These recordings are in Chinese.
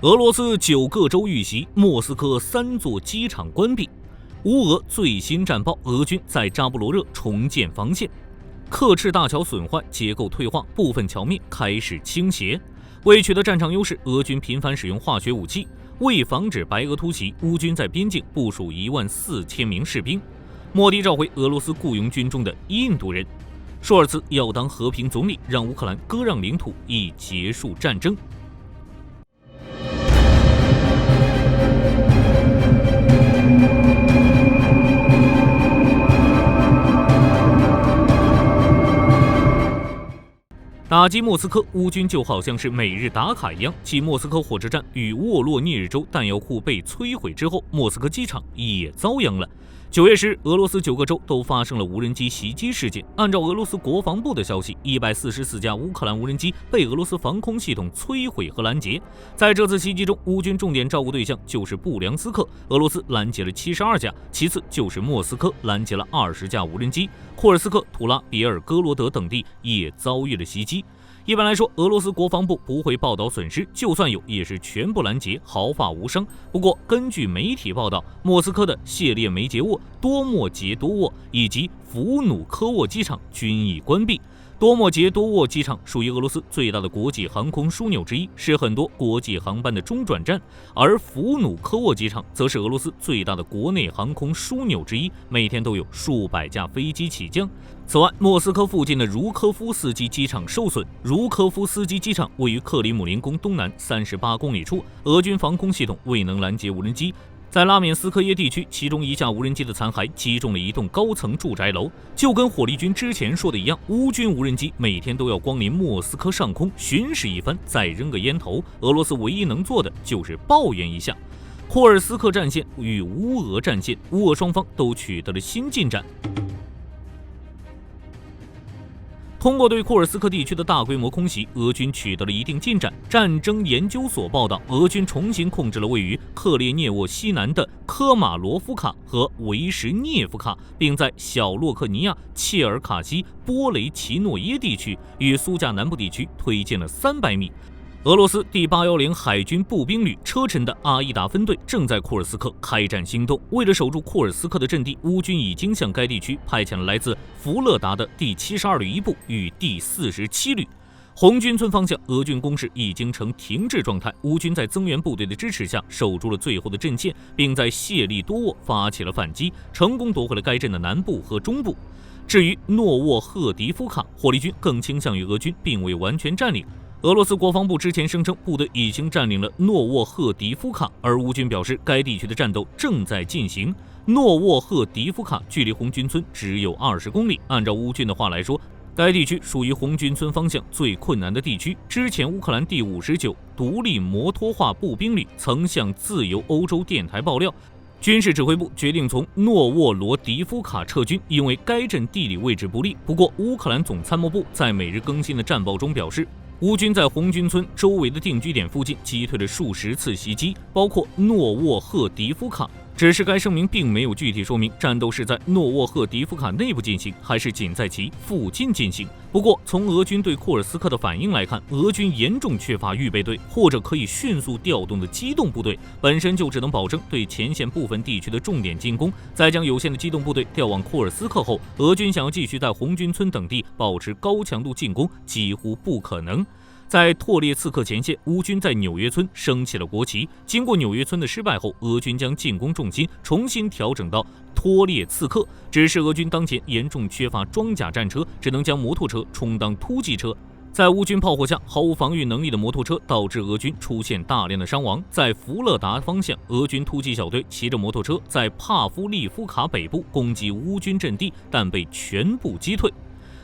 俄罗斯9个州遇袭，莫斯科3座机场关闭。乌俄最新战报：俄军在扎波罗热重建防线，克赤大桥损坏，结构退化，部分桥面开始倾斜。为取得战场优势，俄军频繁使用化学武器。为防止白俄突袭，乌军在边境部署14000名士兵。莫迪召回俄罗斯雇佣军中的印度人。舒尔茨要当和平总理，让乌克兰割让领土以结束战争。打击莫斯科，乌军就好像是每日打卡一样。继莫斯科火车站与沃洛涅日州弹药库被摧毁之后，莫斯科机场也遭殃了。9月10日，俄罗斯9个州都发生了无人机袭击事件。按照俄罗斯国防部的消息，144架乌克兰无人机被俄罗斯防空系统摧毁和拦截。在这次袭击中，乌军重点照顾对象就是布良斯克，俄罗斯拦截了72架，其次就是莫斯科拦截了20架无人机，库尔斯克、图拉别尔哥罗德等地也遭遇了袭击。一般来说，俄罗斯国防部不会报道损失，就算有，也是全部拦截，毫发无伤。不过，根据媒体报道，莫斯科的谢列梅捷沃、多莫捷多沃以及弗努科沃机场均已关闭。多莫捷多沃机场属于俄罗斯最大的国际航空枢纽之一，是很多国际航班的中转站，而弗努科沃机场则是俄罗斯最大的国内航空枢纽之一，每天都有数百架飞机起降。此外，莫斯科附近的茹科夫斯基机场受损。茹科夫斯基机场位于克里姆林宫东南38公里处，俄军防空系统未能拦截无人机。在拉缅斯科耶地区，其中一架无人机的残骸击中了一栋高层住宅楼。就跟火力军之前说的一样，乌军无人机每天都要光临莫斯科上空巡视一番，再扔个烟头。俄罗斯唯一能做的就是抱怨一下。库尔斯克战线与乌俄战线，乌俄双方都取得了新进展。通过对库尔斯克地区的大规模空袭，俄军取得了一定进展。战争研究所报道，俄军重新控制了位于克列涅沃西南的科马罗夫卡和维什涅夫卡，并在小洛克尼亚、切尔卡西、波雷奇诺耶地区与苏加南部地区推进了300米。俄罗斯第810海军步兵旅车臣的阿依达分队正在库尔斯克开展行动。为了守住库尔斯克的阵地，乌军已经向该地区派遣了来自福勒达的第72旅一部与第47旅。红军村方向，俄军攻势已经呈停滞状态。乌军在增援部队的支持下，守住了最后的阵线，并在谢利多沃发起了反击，成功夺回了该镇的南部和中部。至于诺沃赫迪夫卡，火力军更倾向于俄军并未完全占领。俄罗斯国防部之前声称部队已经占领了诺沃赫迪夫卡，而乌军表示该地区的战斗正在进行。诺沃赫迪夫卡距离红军村只有20公里，按照乌军的话来说，该地区属于红军村方向最困难的地区。之前乌克兰第59独立摩托化步兵旅曾向自由欧洲电台爆料，军事指挥部决定从诺沃罗迪夫卡撤军，因为该镇地理位置不利。不过，乌克兰总参谋部在每日更新的战报中表示，乌军在红军村周围的定居点附近击退了数十次袭击，包括诺沃赫迪夫卡。只是该声明并没有具体说明战斗是在诺沃赫迪夫卡内部进行，还是仅在其附近进行。不过，从俄军对库尔斯克的反应来看，俄军严重缺乏预备队或者可以迅速调动的机动部队，本身就只能保证对前线部分地区的重点进攻。再将有限的机动部队调往库尔斯克后，俄军想要继续在红军村等地保持高强度进攻几乎不可能。在托列茨克前线，乌军在纽约村升起了国旗。经过纽约村的失败后，俄军将进攻重心重新调整到托列茨克。只是俄军当前严重缺乏装甲战车，只能将摩托车充当突击车。在乌军炮火下，毫无防御能力的摩托车导致俄军出现大量的伤亡。在福勒达方向，俄军突击小队骑着摩托车在帕夫利夫卡北部攻击乌军阵地，但被全部击退。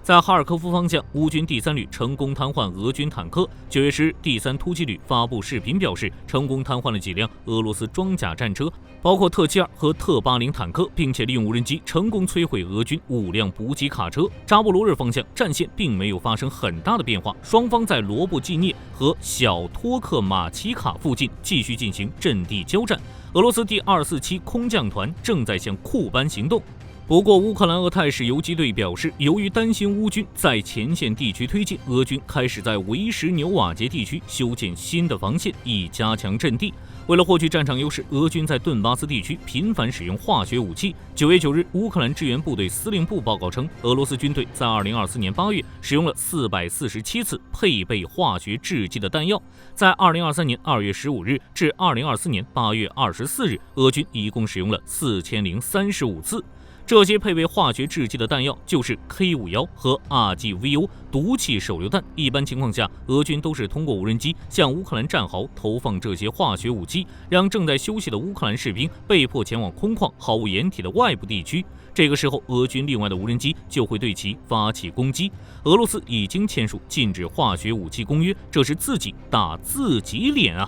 在哈尔科夫方向，乌军第3旅成功瘫痪俄军坦克。9月10日，第3突击旅发布视频表示，成功瘫痪了几辆俄罗斯装甲战车，包括特72和特80坦克，并且利用无人机成功摧毁俄军5辆补给卡车。扎波罗热方向战线并没有发生很大的变化，双方在罗布季涅和小托克马奇卡附近继续进行阵地交战。俄罗斯第247空降团正在向库班行动。不过，乌克兰俄泰式游击队表示，由于担心乌军在前线地区推进，俄军开始在维什纽瓦杰地区修建新的防线，以加强阵地。为了获取战场优势，俄军在顿巴斯地区频繁使用化学武器。9月9日，乌克兰支援部队司令部报告称，俄罗斯军队在2024年8月使用了447次配备化学制剂的弹药。在2023年2月15日至2024年8月24日，俄军一共使用了4035次。这些配备化学制剂的弹药就是 K51和 RGVO 毒气手榴弹。一般情况下，俄军都是通过无人机向乌克兰战壕投放这些化学武器，让正在休息的乌克兰士兵被迫前往空旷、毫无掩体的外部地区。这个时候，俄军另外的无人机就会对其发起攻击。俄罗斯已经签署禁止化学武器公约，这是自己打自己脸啊！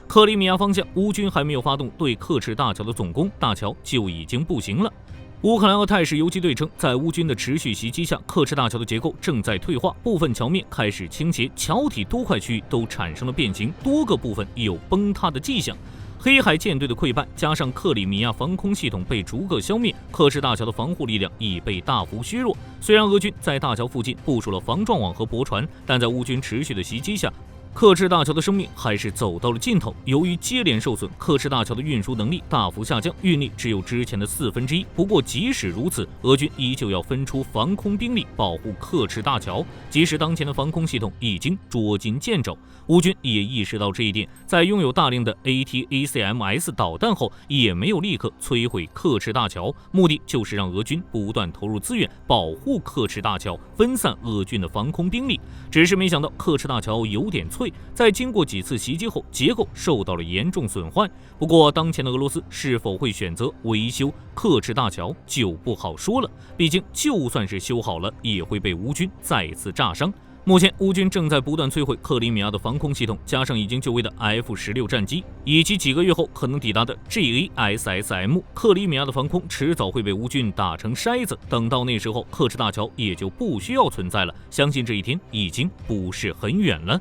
克里米亚方向，乌军还没有发动对克赤大桥的总攻，大桥就已经不行了。乌克兰俄泰式游击队称，在乌军的持续袭击下，克赤大桥的结构正在退化，部分桥面开始倾斜，桥体多块区域都产生了变形，多个部分有崩塌的迹象。黑海舰队的溃败，加上克里米亚防空系统被逐个消灭，克赤大桥的防护力量已被大幅削弱。虽然俄军在大桥附近部署了防撞网和驳船，但在乌军持续的袭击下，克赤大桥的生命还是走到了尽头。由于接连受损，克赤大桥的运输能力大幅下降，运力只有之前的1/4。不过即使如此，俄军依旧要分出防空兵力保护克赤大桥。即使当前的防空系统已经捉襟见肘，乌军也意识到这一点，在拥有大量的 ATACMS 导弹后，也没有立刻摧毁克赤大桥，目的就是让俄军不断投入资源保护克赤大桥，分散俄军的防空兵力。只是没想到克赤大桥有点脆，在经过几次袭击后，结构受到了严重损坏。不过，当前的俄罗斯是否会选择维修克赤大桥就不好说了，毕竟就算是修好了，也会被乌军再次炸伤。目前，乌军正在不断摧毁克里米亚的防空系统，加上已经就位的 F-16战机，以及几个月后可能抵达的 JASSM， 克里米亚的防空迟早会被乌军打成筛子。等到那时候，克赤大桥也就不需要存在了。相信这一天已经不是很远了。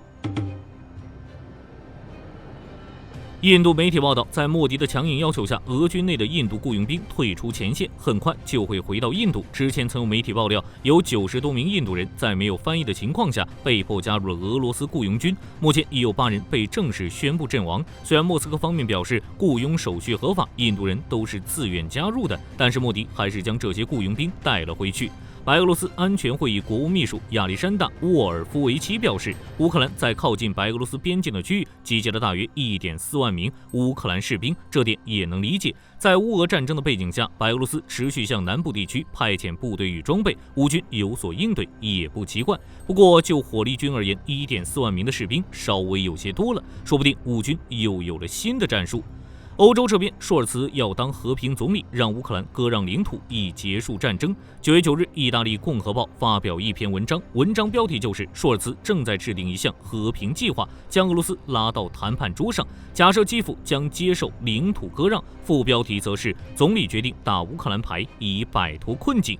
印度媒体报道，在莫迪的强硬要求下，俄军内的印度雇佣兵退出前线，很快就会回到印度。之前曾有媒体爆料，有90多名印度人在没有翻译的情况下被迫加入了俄罗斯雇佣军，目前已有8人被正式宣布阵亡。虽然莫斯科方面表示雇佣手续合法，印度人都是自愿加入的，但是莫迪还是将这些雇佣兵带了回去。白俄罗斯安全会议国务秘书亚历山大·沃尔夫维奇表示，乌克兰在靠近白俄罗斯边境的区域集结了大约1.4万名乌克兰士兵，这点也能理解。在乌俄战争的背景下，白俄罗斯持续向南部地区派遣部队与装备，乌军有所应对也不奇怪。不过就火力军而言，1.4万名的士兵稍微有些多了，说不定乌军又有了新的战术。欧洲这边，舒尔茨要当和平总理，让乌克兰割让领土以结束战争。9月9日，意大利共和报发表一篇文章，文章标题就是舒尔茨正在制定一项和平计划，将俄罗斯拉到谈判桌上，假设基辅将接受领土割让。副标题则是总理决定打乌克兰牌以摆脱困境。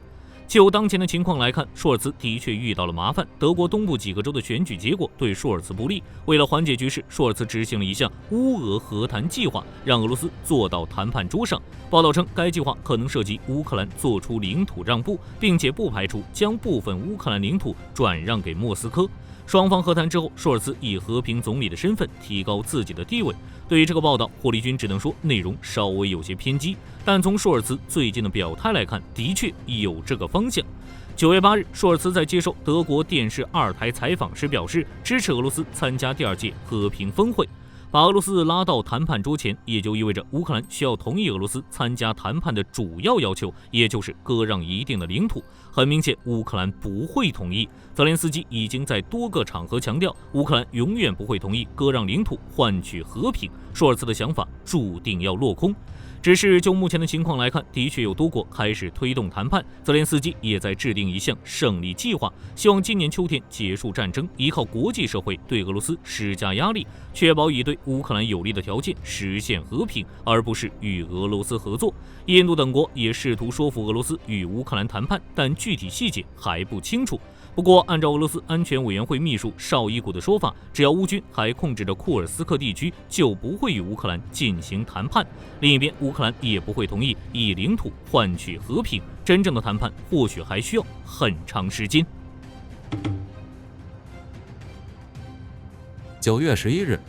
就当前的情况来看，舒尔茨的确遇到了麻烦。德国东部几个州的选举结果对舒尔茨不利，为了缓解局势，舒尔茨执行了一项乌俄和谈计划，让俄罗斯坐到谈判桌上。报道称，该计划可能涉及乌克兰做出领土让步，并且不排除将部分乌克兰领土转让给莫斯科。双方和谈之后，舒尔茨以和平总理的身份提高自己的地位。对于这个报道，火力军只能说内容稍微有些偏激，但从舒尔茨最近的表态来看，的确有这个方向。9月8日，舒尔茨在接受德国电视2台采访时表示，支持俄罗斯参加第2届和平峰会。把俄罗斯拉到谈判桌前，也就意味着乌克兰需要同意俄罗斯参加谈判的主要要求，也就是割让一定的领土。很明显，乌克兰不会同意。泽连斯基已经在多个场合强调，乌克兰永远不会同意割让领土换取和平。舒尔茨的想法注定要落空。只是就目前的情况来看，的确有多国开始推动谈判。泽连斯基也在制定一项胜利计划，希望今年秋天结束战争，依靠国际社会对俄罗斯施加压力，确保以对乌克兰有利的条件实现和平，而不是与俄罗斯合作。印度等国也试图说服俄罗斯与乌克兰谈判，但具体细节还不清楚。不过，按照俄罗斯安全委员会秘书绍伊古的说法，只要乌军还控制着库尔斯克地区，就不会与乌克兰进行谈判。另一边，乌克兰也不会同意以领土换取和平。真正的谈判或许还需要很长时间。9月11日，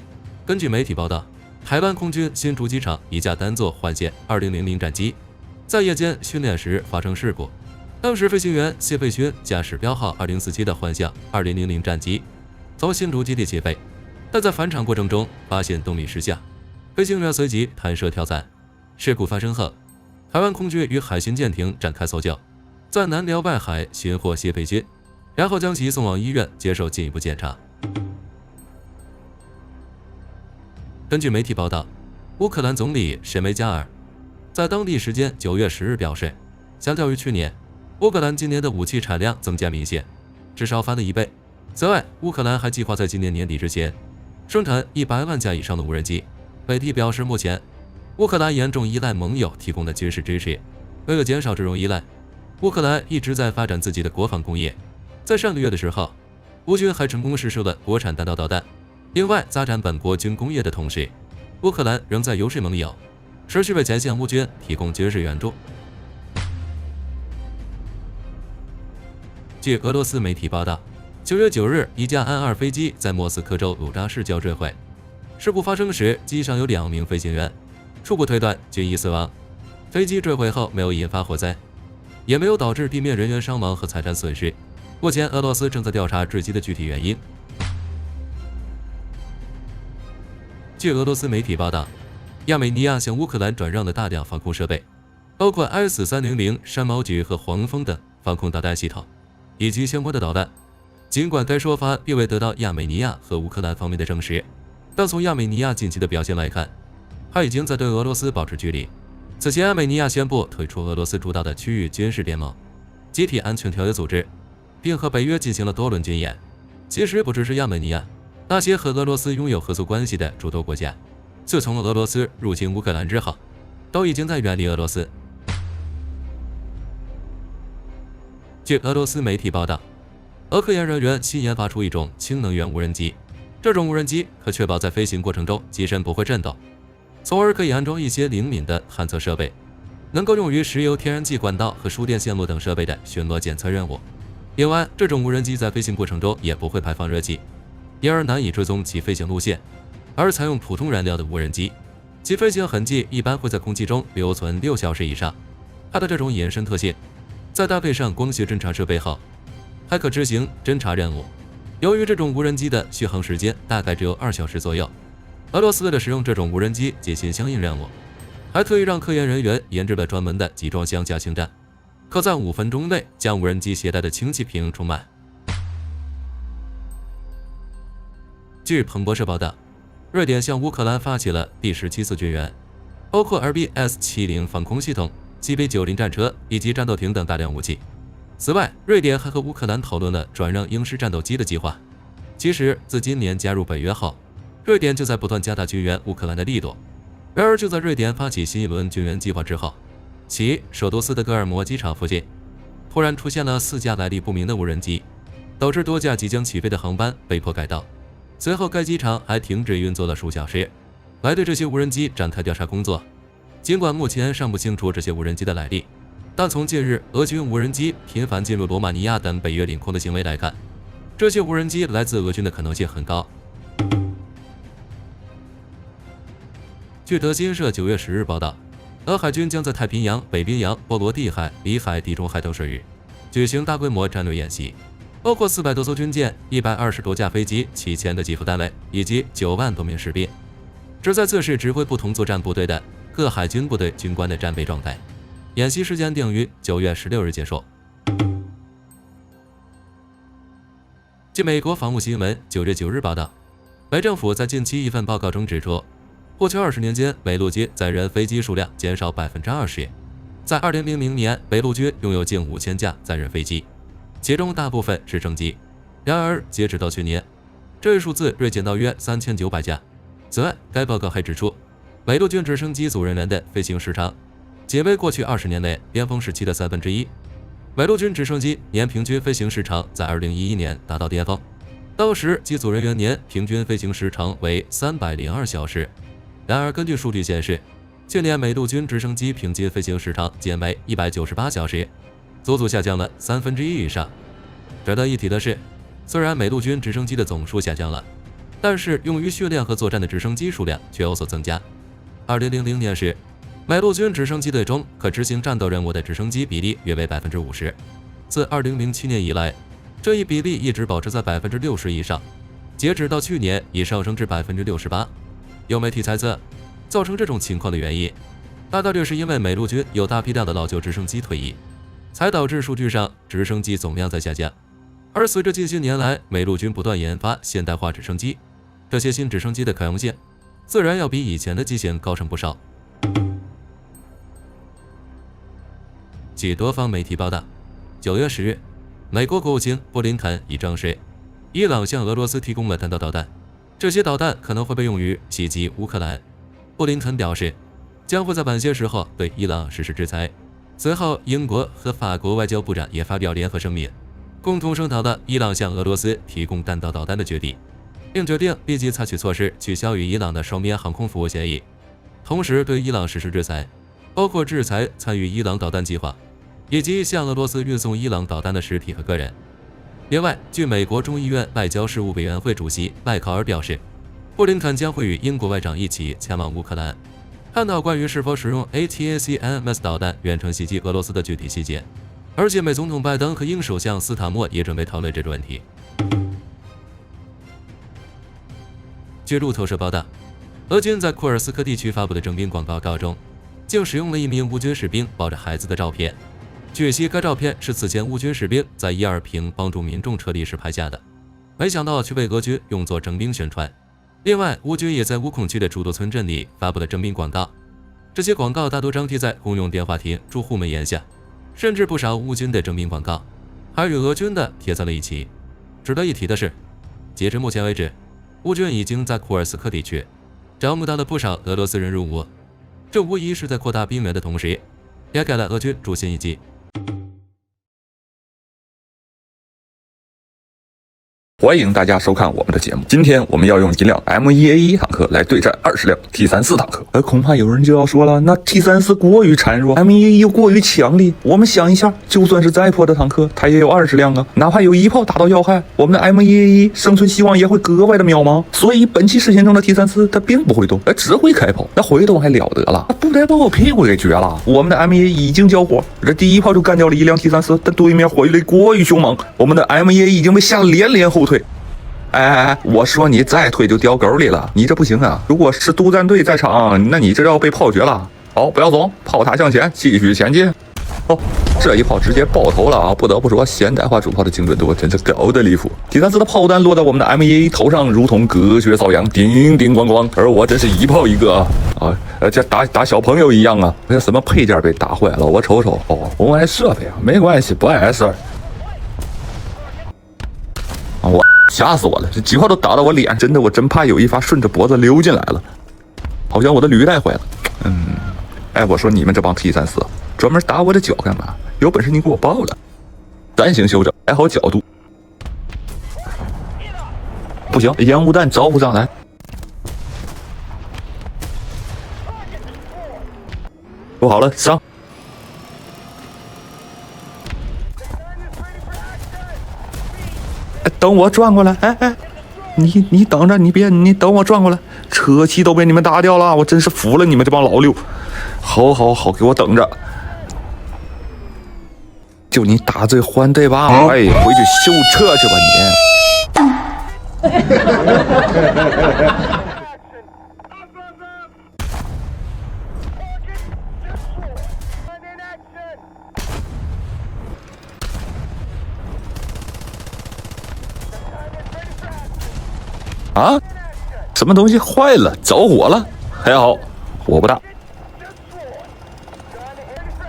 根据媒体报道，台湾空军新竹机场一架单座换线2000战机在夜间训练时发生事故。当时飞行员谢佩勋驾驶标号2047的幻象2000战机从新竹基地起飞，但在返场过程中发现动力失效，飞行员随即弹射跳伞。事故发生后，台湾空军与海巡舰艇展开搜救，在南辽外海寻获谢佩勋，然后将其送往医院接受进一步检查。根据媒体报道，乌克兰总理什梅加尔在当地时间9月10日表示，相较于去年，乌克兰今年的武器产量增加明显，至少翻了1倍。此外，乌克兰还计划在今年年底之前生产100万架以上的无人机。北地表示，目前乌克兰严重依赖盟友提供的军事支持，为了减少这种依赖，乌克兰一直在发展自己的国防工业。在上个月的时候，乌军还成功试射了国产弹道导弹。另外，在展本国军工业的同时，乌克兰仍在游说盟友，持续为前线乌军提供军事援助。据俄罗斯媒体报道，9月9日，一架安-2飞机在莫斯科州鲁扎市郊坠毁。事故发生时，机上有2名飞行员，初步推断均已死亡。飞机坠毁后没有引发火灾，也没有导致地面人员伤亡和财产损失。目前，俄罗斯正在调查坠机的具体原因。据俄罗斯媒体报道，亚美尼亚向乌克兰转让了大量防空设备，包括 S-300、山毛榉和黄蜂等防空导弹系统，以及相关的导弹。尽管该说法并未得到亚美尼亚和乌克兰方面的证实，但从亚美尼亚近期的表现来看，他已经在对俄罗斯保持距离。此前，亚美尼亚宣布退出俄罗斯主导的区域军事联盟集体安全条约组织，并和北约进行了多轮军演。其实不只是亚美尼亚，那些和俄罗斯拥有合作关系的诸多国家，自从俄罗斯入侵乌克兰之后，都已经在远离俄罗斯。据俄罗斯媒体报道，俄科研人员新研发出一种氢能源无人机，这种无人机可确保在飞行过程中机身不会震动，从而可以安装一些灵敏的探测设备，能够用于石油、天然气管道和输电线路等设备的巡逻检测任务。另外，这种无人机在飞行过程中也不会排放热气，因而难以追踪其飞行路线。而采用普通燃料的无人机，其飞行痕迹一般会在空气中留存6小时以上。它的这种隐身特性，在搭配上光学侦察设备后，还可执行侦察任务。由于这种无人机的续航时间大概只有2小时左右，俄罗斯为了使用这种无人机进行相应任务，还特意让科研人员研制了专门的集装箱加氢站，可在5分钟内将无人机携带的氢气瓶充满。据彭博社报道，瑞典向乌克兰发起了第17次军援，包括 RBS-70 防空系统、CB-90战车以及战斗艇等大量武器。此外，瑞典还和乌克兰讨论了转让鹰式战斗机的计划。其实，自今年加入北约后，瑞典就在不断加大军援乌克兰的力度。然而，就在瑞典发起新一轮军援计划之后，其首都斯德哥尔摩机场附近突然出现了4架来历不明的无人机，导致多架即将起飞的航班被迫改道。随后，该机场还停止运作了数小时，来对这些无人机展开调查工作。尽管目前尚不清楚这些无人机的来历，但从近日俄军无人机频繁进入罗马尼亚等北约领空的行为来看，这些无人机来自俄军的可能性很高。据德新社9月10日报道，俄海军将在太平洋、北冰洋、波罗的海、里海、地中海等水域举行大规模战略演习，包括400多艘军舰、120多架飞机、7000的给付单位以及9万多名士兵，旨在测试指挥不同作战部队的各海军部队军官的战备状态。演习时间定于9月16日结束。据美国防务新闻9月9日报道，美政府在近期一份报告中指出，过去20年间，美陆军载人飞机数量减少20%。在2000年，美陆军拥有近5000架载人飞机，其中大部分是升机。然而，截止到去年，这一数字锐减到约3900架。此外，该报告还指出，美陆军直升机组人员的飞行时长仅为过去20年内巅峰时期的1/3。美陆军直升机年平均飞行时长在2011年达到巅峰，当时机组人员年平均飞行时长为302小时。然而，根据数据显示，去年美陆军直升机平均飞行时长仅为198小时，足足下降了1/3以上。值得一提的是，虽然美陆军直升机的总数下降了，但是用于训练和作战的直升机数量却有所增加。2000年时，美陆军直升机队中可执行战斗任务的直升机比例约为50%。自2007年以来，这一比例一直保持在60%以上，截止到去年已上升至68%。有媒体猜测，造成这种情况的原因，大概率是因为美陆军有大批量的老旧直升机退役，才导致数据上直升机总量在下降。而随着近些年来美陆军不断研发现代化直升机，这些新直升机的可用性自然要比以前的机型高上不少。据多方媒体报道，9月10日，美国国务卿布林肯已证实，伊朗向俄罗斯提供了弹道导弹，这些导弹可能会被用于袭击乌克兰。布林肯表示，将会在晚些时候对伊朗实施制裁。随后，英国和法国外交部长也发表联合声明，共同声讨了伊朗向俄罗斯提供弹道导弹的决定，并决定立即采取措施取消与伊朗的双边航空服务协议，同时对伊朗实施制裁，包括制裁参与伊朗导弹计划，以及向俄罗斯运送伊朗导弹的实体和个人。另外，据美国众议院外交事务委员会主席麦考尔表示，布林肯将会与英国外长一起前往乌克兰，探讨关于是否使用 ATACMS 导弹远程袭击俄罗斯的具体细节。而且，美总统拜登和英首相斯塔默也准备讨论这个问题。据路透社报道，俄军在库尔斯克地区发布的征兵广告中，竟使用了一名乌军士兵抱着孩子的照片。据悉，该照片是此前乌军士兵在伊尔平帮助民众撤离时拍下的，没想到却被俄军用作征兵宣传。另外，乌军也在乌孔区的诸多村镇里发布了征兵广告，这些广告大多张贴在公用电话亭住户们檐下，甚至不少乌军的征兵广告还与俄军的贴在了一起。值得一提的是，截至目前为止，乌军已经在库尔斯克地区招募到了不少俄罗斯人入伍，这无疑是在扩大兵源的同时，也给了俄军助兴一击。欢迎大家收看我们的节目。今天我们要用1辆 M1A1 坦克来对战20辆 T34坦克。恐怕有人就要说了，那 T34 过于孱弱， M1A1 又过于强力。我们想一下，就算是再破的坦克，它也有20辆啊，哪怕有一炮打到要害，我们的 M1A1 生存希望也会格外的渺茫。所以本期视线中的 T34 它并不会动，只会开炮。那回动还了得了，不得把我屁股给撅了。我们的 M1A1 已经交火，这第一炮就干掉了一辆 T34，但对面火力过于凶猛，我们的 M1A1 已经被吓连连后退。我说你再退就掉沟里了，你这不行啊！如果是督战队在场，那你这要被炮决了。好，不要走，炮塔向前，继续前进。这一炮直接爆头了啊！不得不说，现代化主炮的精准度真是高的离谱。T34的炮弹落在我们的 M1A1 头上，如同隔靴搔痒，叮叮咣咣。而我真是一炮一个啊！这打小朋友一样啊！那什么配件被打坏了？我瞅瞅，红外设备啊，没关系，不碍事儿。我吓死我了，这几炮都打到我脸，真的，我真怕有一发顺着脖子溜进来了，好像我的履带坏了。我说你们这帮 T34 专门打我的脚干嘛？有本事你给我爆了！单行修正，摆好角度。不行，烟雾弹招不上来。说好了，上。等我转过来，你等着，你等我转过来，车漆都被你们打掉了，我真是服了你们这帮老六。好，给我等着。就你打罪还对吧？回去修车去吧你。啊！什么东西坏了？着火了？还好，火不大。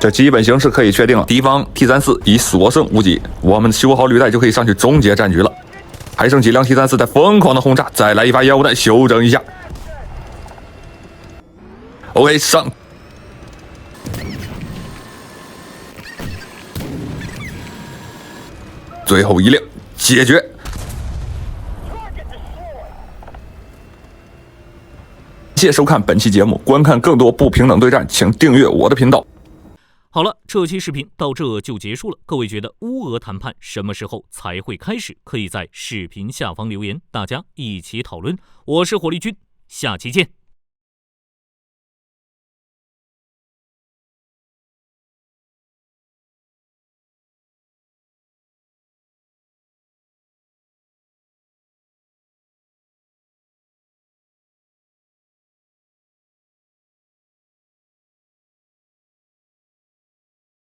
这基本形势可以确定了，敌方 T34 已所剩无几，我们修好履带就可以上去终结战局了。还剩几辆 T34 在疯狂的轰炸，再来一发烟雾弹修整一下。OK， 上。最后一辆解决。谢谢收看本期节目，观看更多不平等对战，请订阅我的频道。好了，这期视频到这就结束了。各位觉得乌俄谈判什么时候才会开始？可以在视频下方留言，大家一起讨论。我是火力军，下期见。